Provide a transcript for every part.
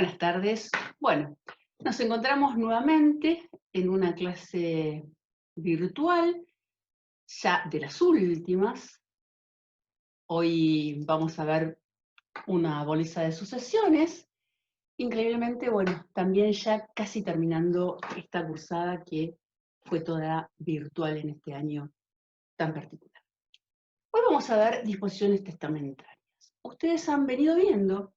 Buenas tardes. Bueno, nos encontramos nuevamente en una clase virtual, ya de las últimas. Hoy vamos a ver una bolsa de sucesiones. Increíblemente, bueno, también ya casi terminando esta cursada que fue toda virtual en este año tan particular. Hoy vamos a ver disposiciones testamentarias. Ustedes han venido viendo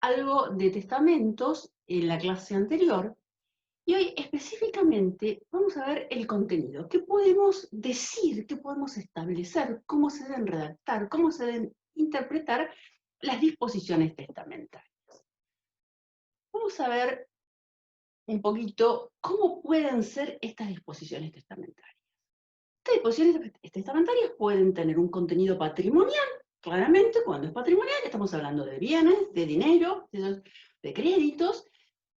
algo de testamentos en la clase anterior. Y hoy específicamente vamos a ver el contenido. ¿Qué podemos decir? ¿Qué podemos establecer? ¿Cómo se deben redactar? ¿Cómo se deben interpretar las disposiciones testamentarias? Vamos a ver un poquito cómo pueden ser estas disposiciones testamentarias. Estas disposiciones testamentarias pueden tener un contenido patrimonial. Claramente, cuando es patrimonial, estamos hablando de bienes, de dinero, de créditos,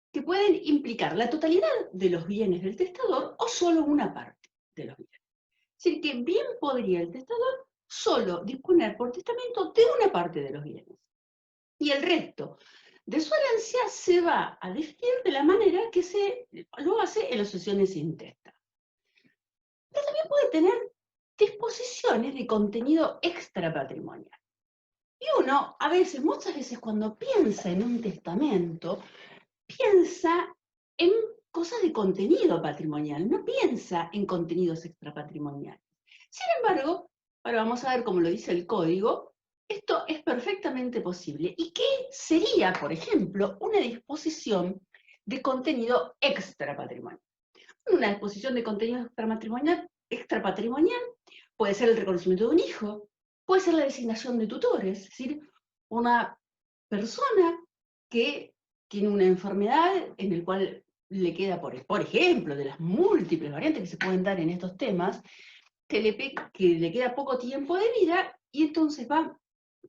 que pueden implicar la totalidad de los bienes del testador o solo una parte de los bienes. Es decir, que bien podría el testador solo disponer por testamento de una parte de los bienes. Y el resto de su herencia se va a definir de la manera que se lo hace en las sucesiones intestas. Pero también puede tener disposiciones de contenido extrapatrimonial. Y uno, a veces, muchas veces, cuando piensa en un testamento, piensa en cosas de contenido patrimonial, no piensa en contenidos extrapatrimoniales. Sin embargo, ahora vamos a ver cómo lo dice el código, esto es perfectamente posible. ¿Y qué sería, por ejemplo, una disposición de contenido extrapatrimonial? Una disposición de contenido extrapatrimonial puede ser el reconocimiento de un hijo, puede ser la designación de tutores, es decir, una persona que tiene una enfermedad en el cual le queda, por ejemplo, de las múltiples variantes que se pueden dar en estos temas, que le queda poco tiempo de vida y entonces va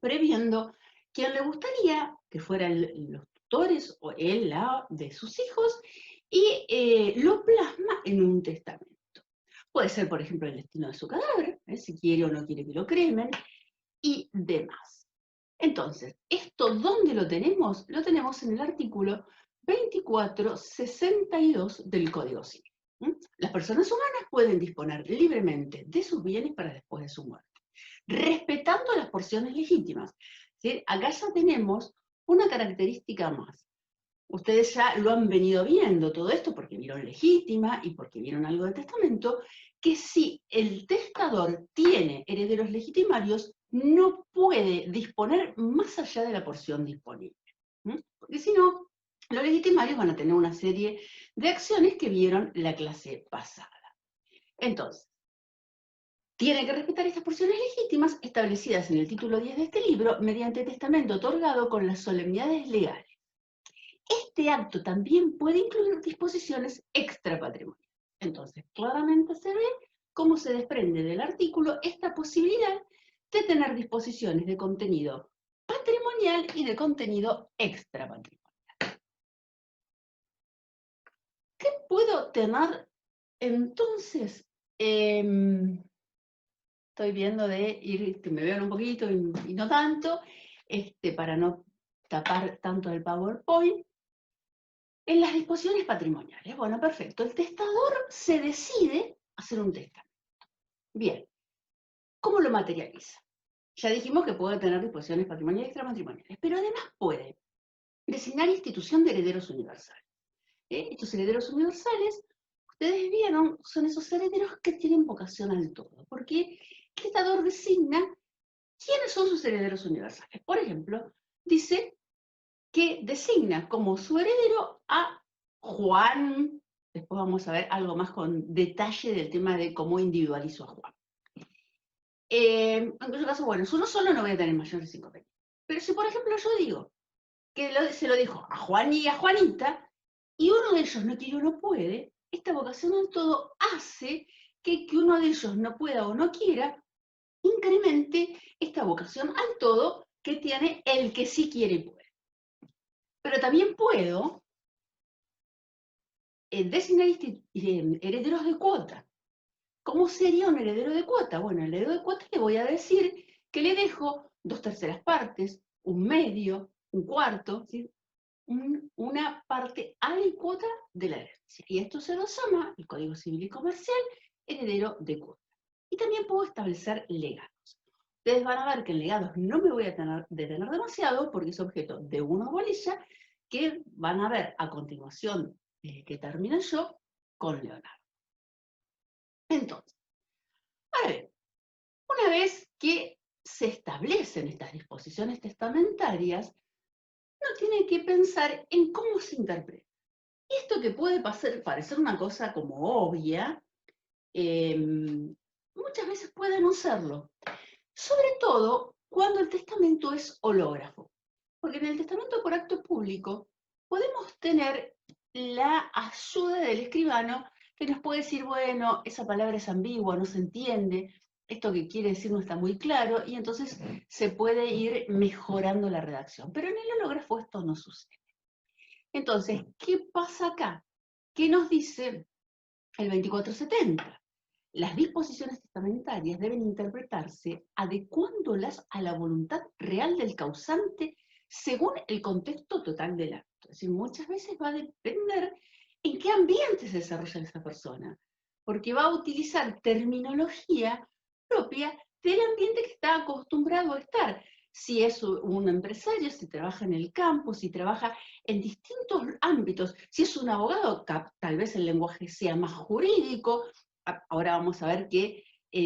previendo quién le gustaría que fueran los tutores o él, la de sus hijos, y lo plasma en un testamento. Puede ser, por ejemplo, el destino de su cadáver, si quiere o no quiere que lo cremen, y demás. Entonces, ¿esto dónde lo tenemos? Lo tenemos en el artículo 2462 del Código Civil. Las personas humanas pueden disponer libremente de sus bienes para después de su muerte, respetando las porciones legítimas. ¿Sí? Acá ya tenemos una característica más. Ustedes ya lo han venido viendo todo esto porque vieron legítima y porque vieron algo de testamento, que si el testador tiene herederos legitimarios, no puede disponer más allá de la porción disponible. Porque si no, los legitimarios van a tener una serie de acciones que vieron la clase pasada. Entonces, tiene que respetar estas porciones legítimas establecidas en el título 10 de este libro mediante testamento otorgado con las solemnidades legales. Este acto también puede incluir disposiciones extrapatrimoniales. Entonces, claramente se ve cómo se desprende del artículo esta posibilidad de tener disposiciones de contenido patrimonial y de contenido extrapatrimonial. ¿Qué puedo tener entonces? Estoy viendo de ir, que me vean un poquito y no tanto, para no tapar tanto el PowerPoint. En las disposiciones patrimoniales, bueno, perfecto, el testador se decide hacer un testamento. Bien, ¿cómo lo materializa? Ya dijimos que puede tener disposiciones patrimoniales y extramatrimoniales, pero además puede designar institución de herederos universales. Estos herederos universales, ustedes vieron, son esos herederos que tienen vocación al todo, porque el testador designa quiénes son sus herederos universales. Por ejemplo, dice que designa como su heredero a Juan. Después vamos a ver algo más con detalle del tema de cómo individualizo a Juan. En cuyo caso, bueno, uno solo no voy a tener mayores inconvenientes. Pero si, por ejemplo, yo digo que se lo dijo a Juan y a Juanita, y uno de ellos no quiere o no puede, esta vocación al todo hace que uno de ellos no pueda o no quiera, incremente esta vocación al todo que tiene el que sí quiere y puede. Pero también puedo designar herederos de cuota. ¿Cómo sería un heredero de cuota? Bueno, el heredero de cuota le voy a decir que le dejo 2/3 partes, un medio, un cuarto, ¿sí? una parte alícuota de la herencia. Y esto se lo llama, el Código Civil y Comercial, heredero de cuota. Y también puedo establecer legados. Ustedes van a ver que en legados no me voy a detener demasiado porque es objeto de una bolilla que van a ver a continuación que termino yo con Leonardo. Entonces, a ver, una vez que se establecen estas disposiciones testamentarias, uno tiene que pensar en cómo se interpreta. Y esto que puede parecer una cosa como obvia, muchas veces puede no serlo. Sobre todo cuando el testamento es hológrafo. Porque en el testamento por acto público podemos tener la ayuda del escribano que nos puede decir, bueno, esa palabra es ambigua, no se entiende, esto que quiere decir no está muy claro, y entonces se puede ir mejorando la redacción. Pero en el hológrafo esto no sucede. Entonces, ¿qué pasa acá? ¿Qué nos dice el 2470? Las disposiciones testamentarias deben interpretarse adecuándolas a la voluntad real del causante según el contexto total del acto. Es decir, muchas veces va a depender en qué ambiente se desarrolla esa persona, porque va a utilizar terminología propia del ambiente que está acostumbrado a estar. Si es un empresario, si trabaja en el campo, si trabaja en distintos ámbitos, si es un abogado, tal vez el lenguaje sea más jurídico. Ahora vamos a ver que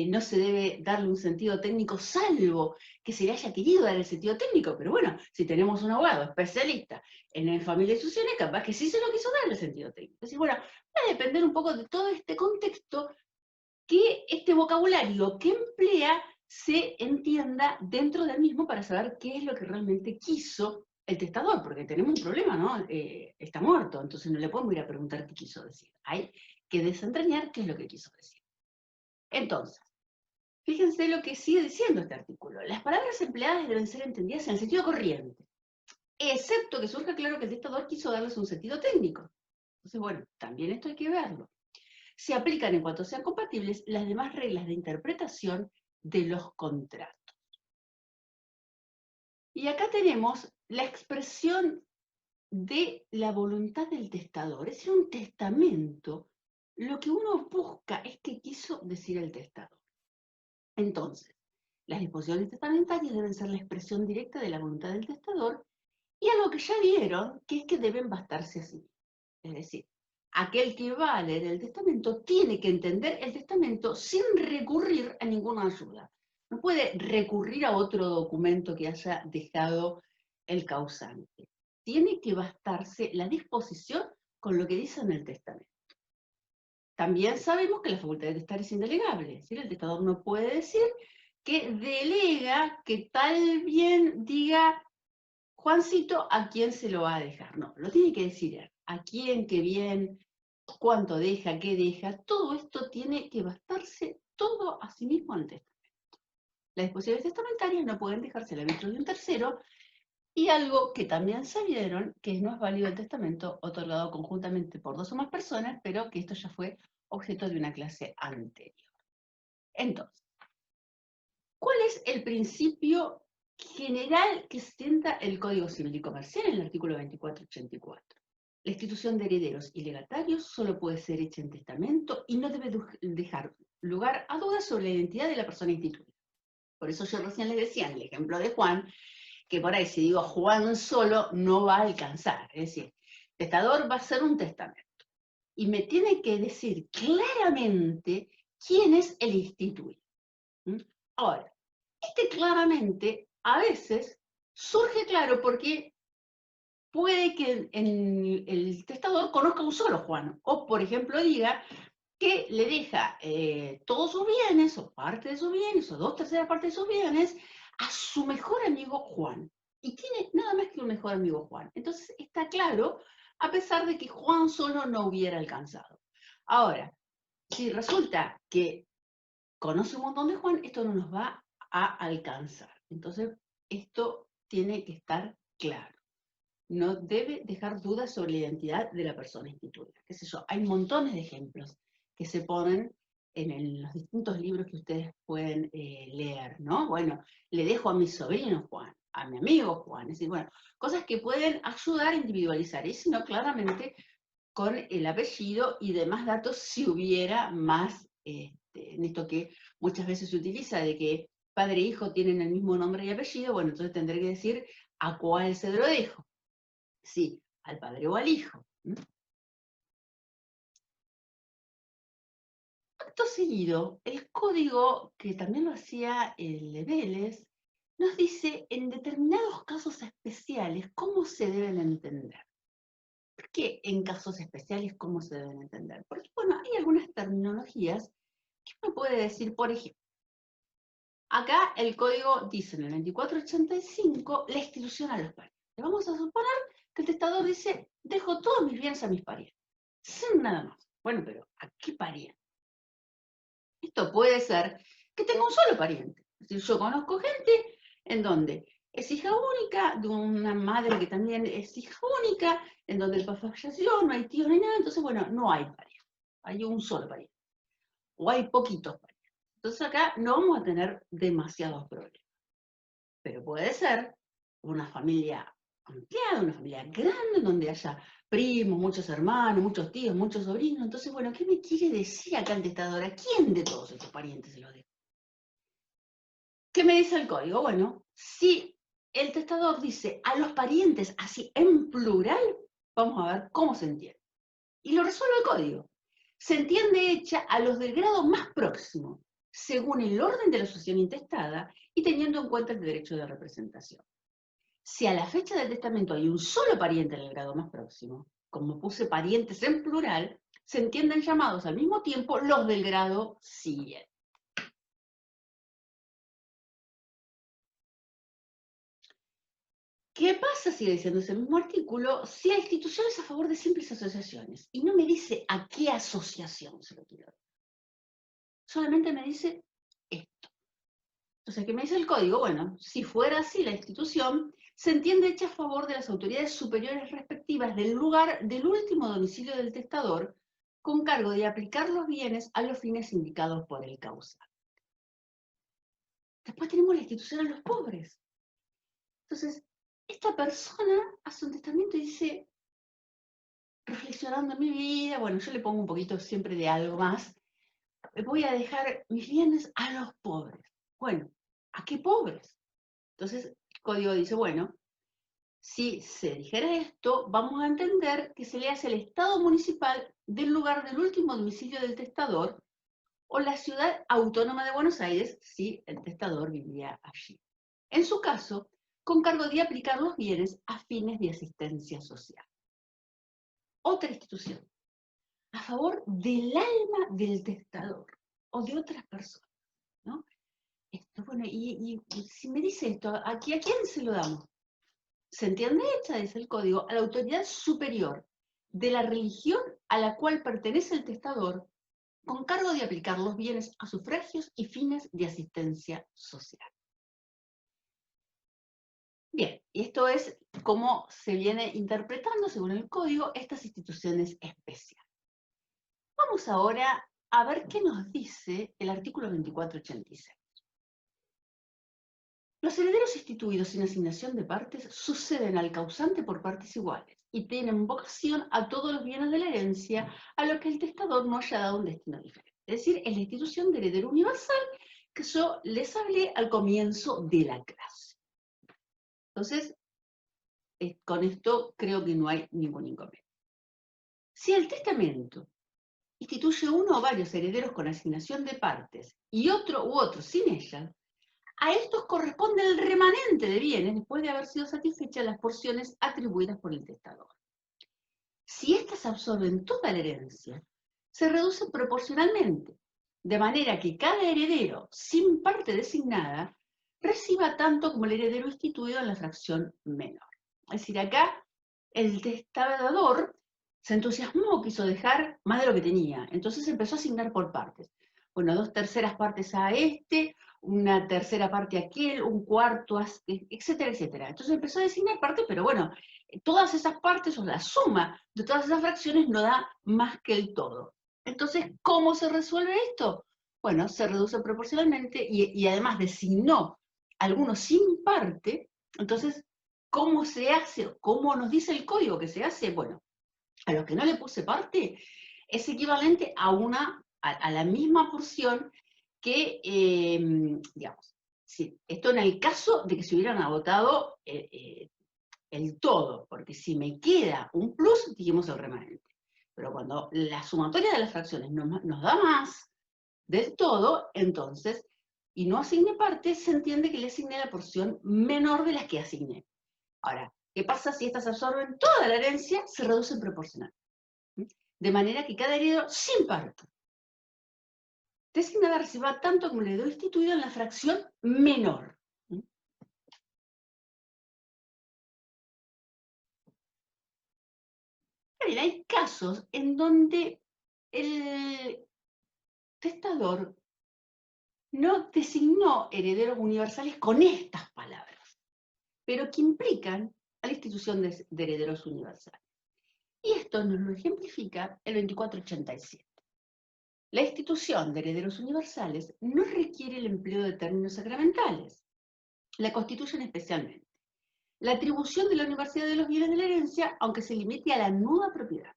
no se debe darle un sentido técnico, salvo que se le haya querido dar el sentido técnico, pero bueno, si tenemos un abogado especialista en familia y sucesiones, capaz que sí se lo quiso dar el sentido técnico. Es decir, bueno, va a depender un poco de todo este contexto que este vocabulario que emplea se entienda dentro del mismo para saber qué es lo que realmente quiso el testador, porque tenemos un problema, ¿no? Está muerto, entonces no le podemos ir a preguntar qué quiso decir. Hay que desentrañar qué es lo que quiso decir. Entonces, fíjense lo que sigue diciendo este artículo. Las palabras empleadas deben ser entendidas en el sentido corriente, excepto que surja claro que el testador quiso darles un sentido técnico. Entonces, bueno, también esto hay que verlo. Se aplican en cuanto sean compatibles las demás reglas de interpretación de los contratos. Y acá tenemos la expresión de la voluntad del testador. Es decir, un testamento, lo que uno busca es qué quiso decir el testador. Entonces, las disposiciones testamentarias deben ser la expresión directa de la voluntad del testador y algo que ya vieron, que es que deben bastarse a sí. Es decir, aquel que va a leer el testamento tiene que entender el testamento sin recurrir a ninguna ayuda. No puede recurrir a otro documento que haya dejado el causante. Tiene que bastarse la disposición con lo que dice en el testamento. También sabemos que la facultad de testar es indelegable. ¿Sí? El testador no puede decir que delega que tal bien diga Juancito a quién se lo va a dejar. No, lo tiene que decir él. A quién, qué bien, cuánto deja, qué deja. Todo esto tiene que bastarse todo a sí mismo en el testamento. Las disposiciones testamentarias no pueden dejarse al arbitrio de un tercero. Y algo que también sabieron, que no es válido el testamento otorgado conjuntamente por dos o más personas, pero que esto ya fue objeto de una clase anterior. Entonces, ¿cuál es el principio general que sustenta el Código Civil y Comercial en el artículo 2484? La institución de herederos y legatarios solo puede ser hecha en testamento y no debe dejar lugar a dudas sobre la identidad de la persona instituida. Por eso yo recién les decía en el ejemplo de Juan, que por ahí si digo Juan solo no va a alcanzar. Es decir, testador va a ser un testamento. Y me tiene que decir claramente quién es el instituido. Ahora, claramente a veces surge claro porque puede que el testador conozca un solo Juan, o por ejemplo diga que le deja todos sus bienes, o parte de sus bienes, o 2/3 partes de sus bienes, a su mejor amigo Juan. Y tiene nada más que un mejor amigo Juan. Entonces está claro, a pesar de que Juan solo no hubiera alcanzado. Ahora, si resulta que conoce un montón de Juan, esto no nos va a alcanzar. Entonces, esto tiene que estar claro. No debe dejar dudas sobre la identidad de la persona instituida. ¿Qué sé yo? Hay montones de ejemplos que se ponen en los distintos libros que ustedes pueden leer, ¿no? Bueno, le dejo a mi sobrino Juan. a mi amigo Juan. Es decir, bueno, cosas que pueden ayudar a individualizar, y si no, claramente con el apellido y demás datos si hubiera más, en esto que muchas veces se utiliza, de que padre e hijo tienen el mismo nombre y apellido, bueno, entonces tendré que decir a cuál se lo dejo. Sí, al padre o al hijo. Acto seguido, el código, que también lo hacía el de Vélez, nos dice en determinados casos especiales cómo se deben entender. ¿Por qué en casos especiales cómo se deben entender? Porque, bueno, hay algunas terminologías que uno puede decir, por ejemplo, acá el código dice en el 2485 la institución a los parientes. Vamos a suponer que el testador dice, dejo todos mis bienes a mis parientes, sin nada más. Bueno, pero ¿a qué pariente? Esto puede ser que tenga un solo pariente. Es decir, yo conozco gente en donde es hija única, de una madre que también es hija única, en donde el papá falleció, no hay tíos ni nada, entonces, bueno, no hay pariente. Hay un solo pariente. O hay poquitos parientes. Entonces acá no vamos a tener demasiados problemas. Pero puede ser una familia ampliada, una familia grande, donde haya primos, muchos hermanos, muchos tíos, muchos sobrinos. Entonces, bueno, ¿qué me quiere decir acá el testador? ¿A quién de todos estos parientes se lo dejo? ¿Qué me dice el código? Bueno, si el testador dice a los parientes así en plural, vamos a ver cómo se entiende. Y lo resuelve el código. Se entiende hecha a los del grado más próximo, según el orden de la sucesión intestada y teniendo en cuenta el derecho de representación. Si a la fecha del testamento hay un solo pariente en el grado más próximo, como puse parientes en plural, se entienden llamados al mismo tiempo los del grado siguiente. ¿Qué pasa, sigue diciendo ese mismo artículo, si la institución es a favor de simples asociaciones? Y no me dice a qué asociación se lo quiero dar. Solamente me dice esto. Entonces, ¿qué me dice el código? Bueno, si fuera así la institución, se entiende hecha a favor de las autoridades superiores respectivas del lugar del último domicilio del testador, con cargo de aplicar los bienes a los fines indicados por el causal. Después tenemos la institución a los pobres. Entonces, esta persona hace un testamento y dice, reflexionando en mi vida, bueno, yo le pongo un poquito siempre de algo más, voy a dejar mis bienes a los pobres. Bueno, ¿a qué pobres? Entonces, el código dice, bueno, si se dijera esto, vamos a entender que se le hace el estado municipal del lugar del último domicilio del testador o la ciudad autónoma de Buenos Aires, si el testador vivía allí. En su caso, con cargo de aplicar los bienes a fines de asistencia social. Otra institución, a favor del alma del testador o de otras personas, ¿no? Esto, bueno, y si me dice esto, ¿aquí a quién se lo damos? ¿Se entiende hecha, dice el código, a la autoridad superior de la religión a la cual pertenece el testador, con cargo de aplicar los bienes a sufragios y fines de asistencia social? Bien, y esto es cómo se viene interpretando, según el código, estas instituciones especiales. Vamos ahora a ver qué nos dice el artículo 2486. Los herederos instituidos sin asignación de partes suceden al causante por partes iguales y tienen vocación a todos los bienes de la herencia a los que el testador no haya dado un destino diferente. Es decir, es la institución de heredero universal que yo les hablé al comienzo de la clase. Entonces, con esto creo que no hay ningún inconveniente. Si el testamento instituye uno o varios herederos con asignación de partes y otro u otro sin ellas, a estos corresponde el remanente de bienes después de haber sido satisfechas las porciones atribuidas por el testador. Si éstas absorben toda la herencia, se reducen proporcionalmente, de manera que cada heredero sin parte designada reciba tanto como el heredero instituido en la fracción menor. Es decir, acá el testador se entusiasmó, quiso dejar más de lo que tenía, entonces empezó a asignar por partes. Bueno, 2/3 partes a este, una tercera parte a aquel, un cuarto, etcétera, etcétera. Entonces empezó a designar partes, pero bueno, todas esas partes o la suma de todas esas fracciones no da más que el todo. Entonces, ¿cómo se resuelve esto? Bueno, se reduce proporcionalmente y además designó algunos sin parte, Entonces, ¿cómo se hace? ¿Cómo nos dice el código que se hace? Bueno, a lo que no le puse parte, es equivalente a la misma porción que, digamos, sí, esto en el caso de que se hubieran agotado el todo, porque si me queda un plus, dijimos el remanente. Pero cuando la sumatoria de las fracciones nos da más del todo, entonces, y no asigne parte, se entiende que le asigné la porción menor de las que asigné. Ahora, ¿qué pasa si estas absorben toda la herencia? Se reducen proporcional. De manera que cada heredero sin parte designada reciba tanto como el heredero instituido en la fracción menor. Bien, hay casos en donde el testador no designó herederos universales con estas palabras, pero que implican a la institución de herederos universales. Y esto nos lo ejemplifica el 2487. La institución de herederos universales no requiere el empleo de términos sacramentales. La constituyen especialmente la atribución de la universalidad de los bienes de la herencia, aunque se limite a la nuda propiedad.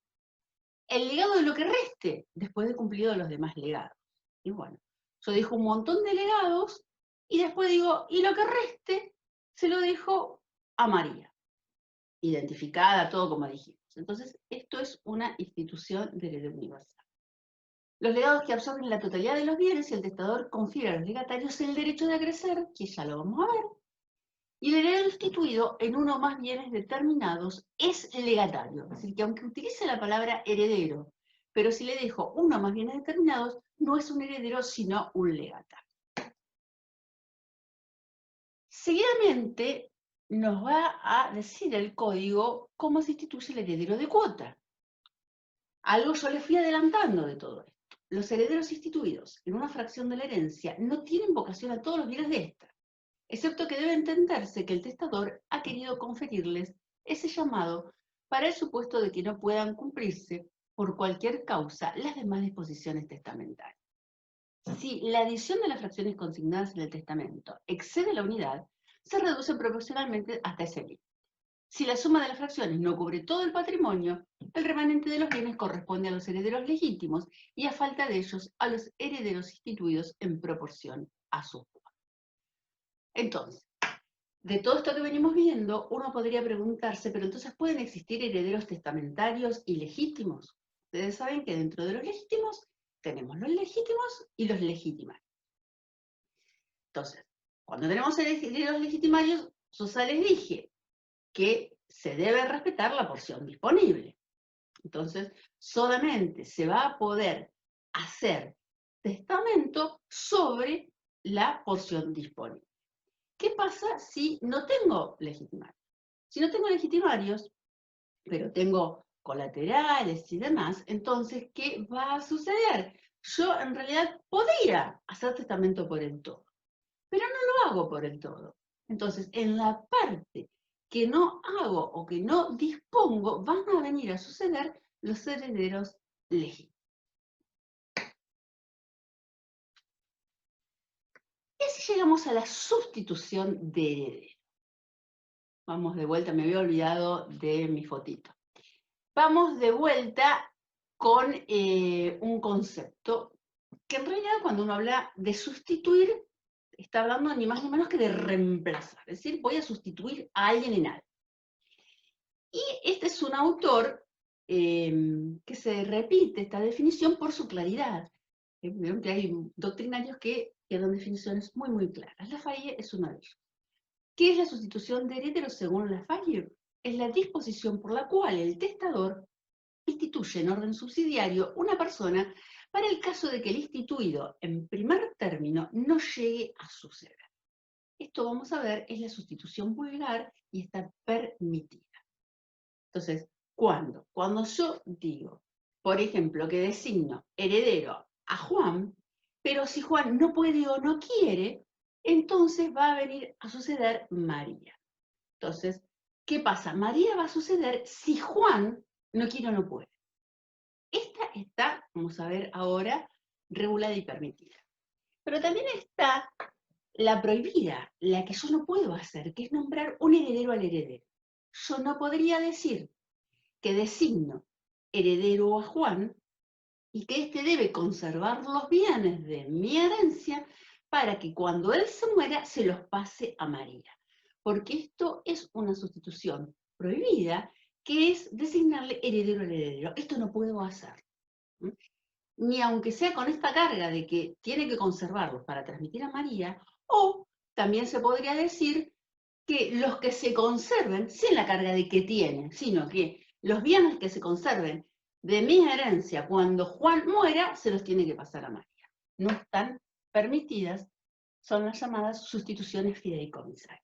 El legado de lo que reste, después de cumplido los demás legados. Y bueno, yo dejo un montón de legados, y después digo, y lo que reste, se lo dejo a María. Identificada, todo como dijimos. Entonces, esto es una institución de heredero universal. Los legados que absorben la totalidad de los bienes, el testador confiere a los legatarios el derecho de acrecer, que ya lo vamos a ver, y el heredero instituido en uno o más bienes determinados es legatario. Es decir, que aunque utilice la palabra heredero, pero si le dejo uno o más bienes determinados, no es un heredero, sino un legatario. Seguidamente nos va a decir el código cómo se instituye el heredero de cuota. Algo yo les fui adelantando de todo esto. Los herederos instituidos en una fracción de la herencia no tienen vocación a todos los bienes de esta, excepto que debe entenderse que el testador ha querido conferirles ese llamado para el supuesto de que no puedan cumplirse por cualquier causa las demás disposiciones testamentarias. Si la adición de las fracciones consignadas en el testamento excede la unidad, se reduce proporcionalmente hasta ese límite. Si la suma de las fracciones no cubre todo el patrimonio, el remanente de los bienes corresponde a los herederos legítimos y a falta de ellos a los herederos instituidos en proporción a sus cuotas. Entonces, de todo esto que venimos viendo, uno podría preguntarse, pero entonces ¿pueden existir herederos testamentarios ilegítimos? Ustedes saben que dentro de los legítimos tenemos los legítimos y los legitimarios. Entonces, cuando tenemos herederos legitimarios, yo ya les dije que se debe respetar la porción disponible. Entonces, solamente se va a poder hacer testamento sobre la porción disponible. ¿Qué pasa si no tengo legitimarios? Si no tengo legitimarios, pero tengo colaterales y demás, entonces, ¿qué va a suceder? Yo en realidad podría hacer testamento por el todo, pero no lo hago por el todo. Entonces, en la parte que no hago o que no dispongo, van a venir a suceder los herederos legítimos. Y así llegamos a la sustitución de heredero. Vamos de vuelta, me había olvidado de mi fotito. Vamos de vuelta con un concepto que en realidad cuando uno habla de sustituir, está hablando ni más ni menos que de reemplazar. Es decir, voy a sustituir a alguien en algo. Y este es un autor que se repite esta definición por su claridad. Vieron que hay doctrinarios que dan definiciones muy, muy claras. Lafaye es uno de ellos. ¿Qué es la sustitución de herederos según Lafaye? Es la disposición por la cual el testador instituye en orden subsidiario una persona para el caso de que el instituido en primer término no llegue a suceder. Esto vamos a ver es la sustitución vulgar y está permitida. Entonces, ¿cuándo? Cuando yo digo, por ejemplo, que designo heredero a Juan, pero si Juan no puede o no quiere, entonces va a venir a suceder María. Entonces, ¿qué pasa? María va a suceder si Juan no quiere o no puede. Esta está, vamos a ver ahora, regulada y permitida. Pero también está La prohibida, la que yo no puedo hacer, que es nombrar un heredero al heredero. Yo no podría decir que designo heredero a Juan y que éste debe conservar los bienes de mi herencia para que cuando él se muera se los pase a María. Porque esto es una sustitución prohibida, que es designarle heredero al heredero. Esto no puedo hacer. Ni aunque sea con esta carga de que tiene que conservarlos para transmitir a María, o también se podría decir que los que se conserven, sin la carga de que tienen, sino que los bienes que se conserven de mi herencia cuando Juan muera, se los tiene que pasar a María. No están permitidas, son las llamadas sustituciones fideicomisarias.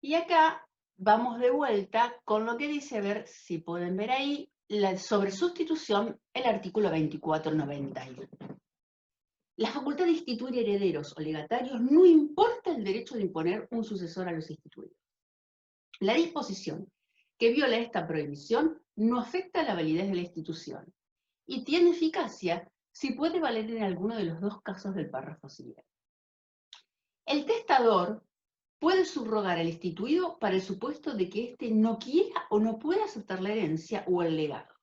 Y acá vamos de vuelta con lo que dice, a ver si pueden ver ahí, sobre sustitución, el artículo 2491. La facultad de instituir herederos o legatarios no importa el derecho de imponer un sucesor a los instituidos. La disposición que viola esta prohibición no afecta la validez de la institución y tiene eficacia si puede valer en alguno de los dos casos del párrafo siguiente. El testador puede subrogar al instituido para el supuesto de que éste no quiera o no pueda aceptar la herencia o el legado.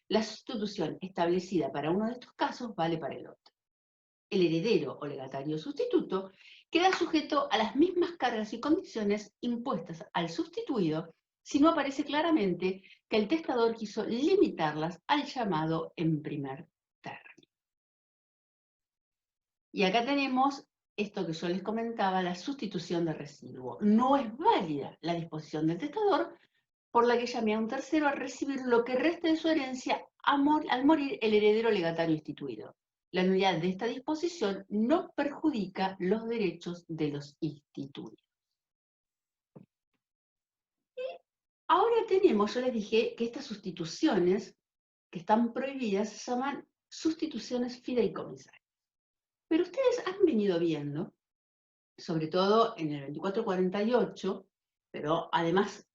La sustitución establecida para uno de estos casos vale para el otro. El heredero o legatario sustituto queda sujeto a las mismas cargas y condiciones impuestas al sustituido si no aparece claramente que el testador quiso limitarlas al llamado en primer término. Y acá tenemos esto que yo les comentaba, la sustitución de residuo. No es válida la disposición del testador por la que llame a un tercero a recibir lo que reste de su herencia al morir el heredero legatario instituido. La nulidad de esta disposición no perjudica los derechos de los instituidos. Y ahora tenemos, yo les dije que estas sustituciones que están prohibidas se llaman sustituciones fideicomisarias. Pero ustedes han venido viendo, sobre todo en el 2448, pero además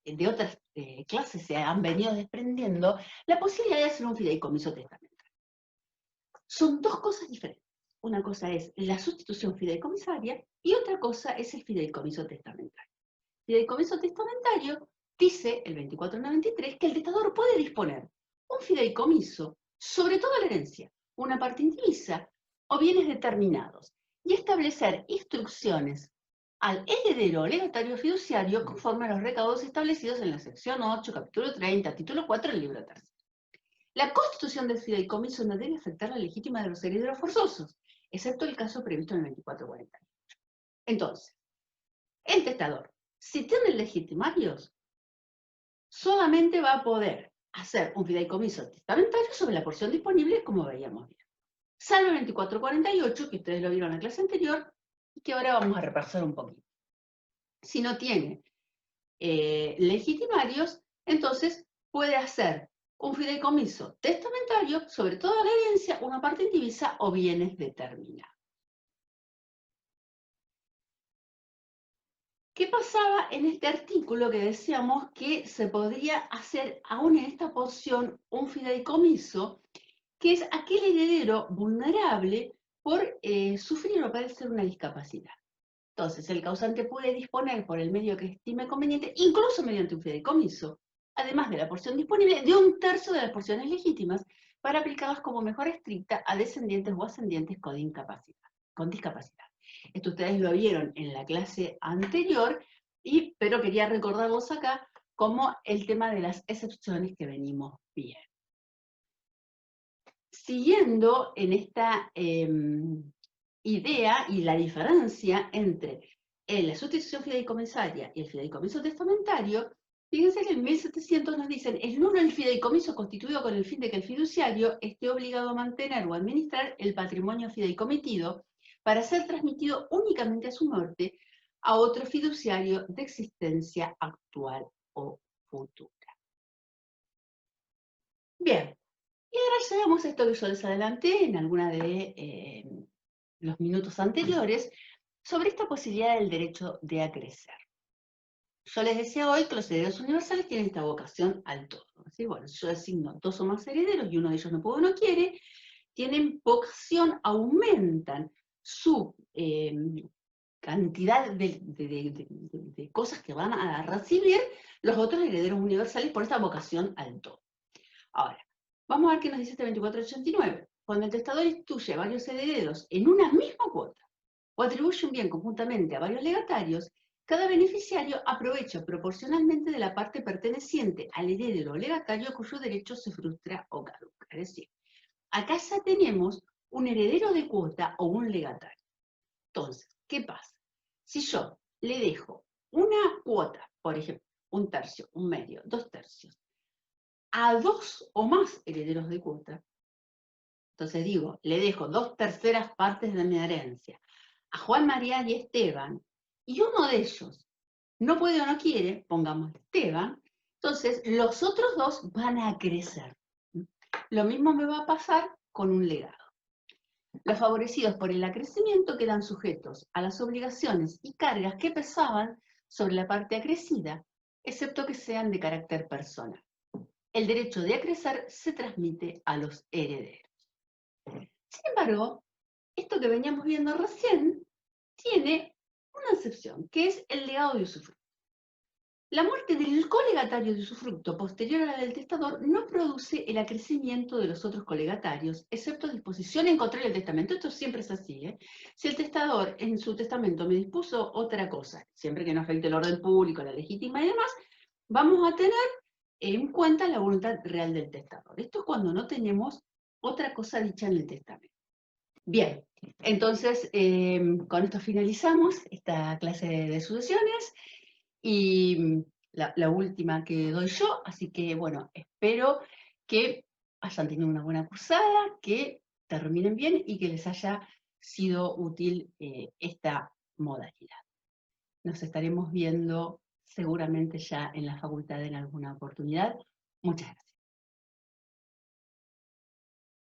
de otras clases se han venido desprendiendo, la posibilidad de hacer un fideicomiso testamentario. Son dos cosas diferentes. Una cosa es la sustitución fideicomisaria y otra cosa es el fideicomiso testamentario. Fideicomiso testamentario dice el 2493 que el testador puede disponer un fideicomiso sobre toda la herencia, una parte indivisa o bienes determinados y establecer instrucciones al heredero o legatario fiduciario conforme a los recaudos establecidos en la sección 8, capítulo 30, título 4 del libro 3. La constitución del fideicomiso no debe afectar la legítima de los herederos forzosos, excepto el caso previsto en el 2448. Entonces, el testador, si tiene legitimarios, solamente va a poder hacer un fideicomiso testamentario sobre la porción disponible, como veíamos bien. Salvo el 2448, que ustedes lo vieron en la clase anterior, y que ahora vamos a repasar un poquito. Si no tiene legitimarios, entonces puede hacer un fideicomiso testamentario sobre toda la herencia, una parte indivisa o bienes determinados. ¿Qué pasaba en este artículo que decíamos que se podría hacer aún en esta porción un fideicomiso, que es aquel heredero vulnerable por sufrir o padecer una discapacidad? Entonces, el causante puede disponer por el medio que estime conveniente, incluso mediante un fideicomiso, además de la porción disponible, de un tercio de las porciones legítimas para aplicarlas como mejora estricta a descendientes o ascendientes con discapacidad. Esto ustedes lo vieron en la clase anterior, pero quería recordarlos acá como el tema de las excepciones que venimos viendo. Siguiendo en esta idea y la diferencia entre la sustitución fideicomisaria y el fideicomiso testamentario, fíjense que en 1700 nos dicen, es nulo el fideicomiso constituido con el fin de que el fiduciario esté obligado a mantener o administrar el patrimonio fideicomitido para ser transmitido únicamente a su muerte a otro fiduciario de existencia actual o futura. Bien, y ahora llegamos a esto que yo les adelanté en alguna de los minutos anteriores, sobre esta posibilidad del derecho de acrecer. Yo les decía hoy que los herederos universales tienen esta vocación al todo. ¿Sí? Bueno, si yo designo dos o más herederos y uno de ellos no puede o no quiere, tienen vocación, aumentan su cantidad de cosas que van a recibir los otros herederos universales por esta vocación al todo. Ahora, vamos a ver qué nos dice este 2489. Cuando el testador instituye varios herederos en una misma cuota o atribuye un bien conjuntamente a varios legatarios, cada beneficiario aprovecha proporcionalmente de la parte perteneciente al heredero o legatario cuyo derecho se frustra o caduca. Es decir, acá ya tenemos un heredero de cuota o un legatario. Entonces, ¿qué pasa? Si yo le dejo una cuota, por ejemplo, un tercio, un medio, 2/3, a 2 o más herederos de cuota, entonces digo, le dejo 2/3 partes de mi herencia a Juan, María y Esteban, y uno de ellos no puede o no quiere, pongamos Esteban, entonces los otros dos van a crecer. Lo mismo me va a pasar con un legado. Los favorecidos por el acrecimiento quedan sujetos a las obligaciones y cargas que pesaban sobre la parte acrecida, excepto que sean de carácter personal. El derecho de acrecer se transmite a los herederos. Sin embargo, esto que veníamos viendo recién tiene una excepción, que es el legado de usufructo. La muerte del colegatario de usufructo posterior a la del testador no produce el acrecimiento de los otros colegatarios, excepto disposición en contrario del testamento. Esto siempre es así, ¿eh? Si el testador en su testamento me dispuso otra cosa, siempre que no afecte el orden público, la legítima y demás, vamos a tener en cuenta la voluntad real del testador. Esto es cuando no tenemos otra cosa dicha en el testamento. Bien, entonces con esto finalizamos esta clase de sucesiones y la última que doy yo, así que bueno, espero que hayan tenido una buena cursada, que terminen bien y que les haya sido útil esta modalidad. Nos estaremos viendo seguramente ya en la facultad en alguna oportunidad. Muchas gracias.